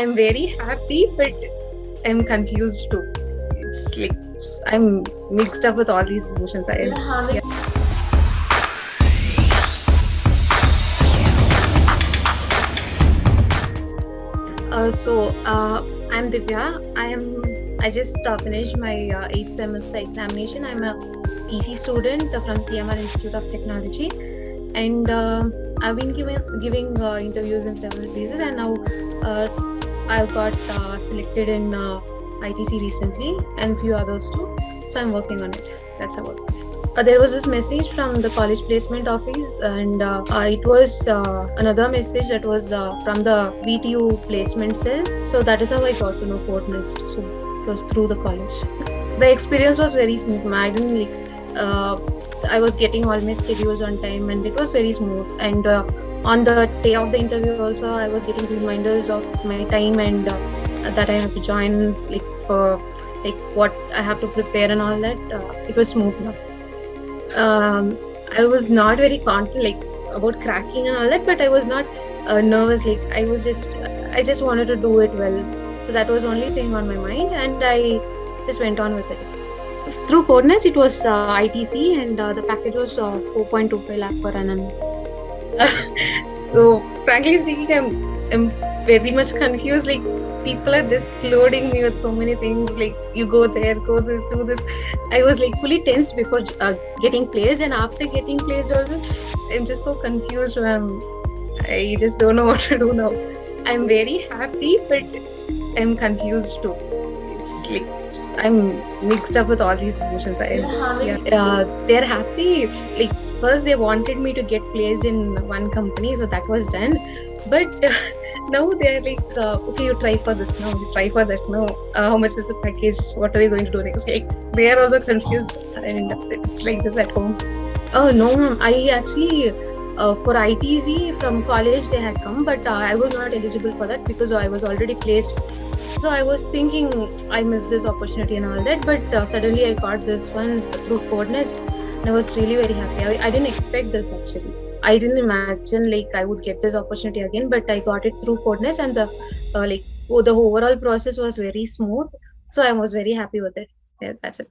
I'm very happy, but I'm confused too. It's like I'm mixed up with all these emotions. Yeah. I'm Divya. I just finished my eighth semester examination. I'm a EC student from CMR Institute of Technology, and I've been giving interviews in several places, and now uh, I've got selected in ITC recently and few others too. So I'm working on it. That's about it. There was this message from the college placement office, and it was another message that was from the VTU placement cell. So that is how I got to know KodNest. So it was through the college. The experience was very smooth. I didn't I was getting all my schedules on time, and it was very smooth. And on the day of the interview, also I was getting reminders of my time and that I have to join, for what I have to prepare and all that. It was smooth now. I was not very confident about cracking and all that, but I was not nervous. I just wanted to do it well. So that was only thing on my mind, and I just went on with it. Through KodNest, it was ITC, and the package was 4.25 lakh per annum. So frankly speaking, I'm very much confused. People are just loading me with so many things. You go there, go this, do this. I was fully tensed before getting placed, and after getting placed also, I'm just so confused. I just don't know what to do now. I'm very happy, but I'm confused too. It's I'm mixed up with all these emotions. They're happy. First they wanted me to get placed in one company, so that was done. But now they're okay, you try for this now, you try for that now. How much is the package? What are you going to do next? They are also confused, and it's like this at home. Oh no, I actually for ITC from college they had come, but I was not eligible for that because I was already placed. So I was thinking I missed this opportunity and all that, but suddenly I got this one through KodNest, and I was really very happy. I didn't expect this actually. I didn't imagine I would get this opportunity again, but I got it through KodNest, and the overall process was very smooth. So I was very happy with it. Yeah, that's it.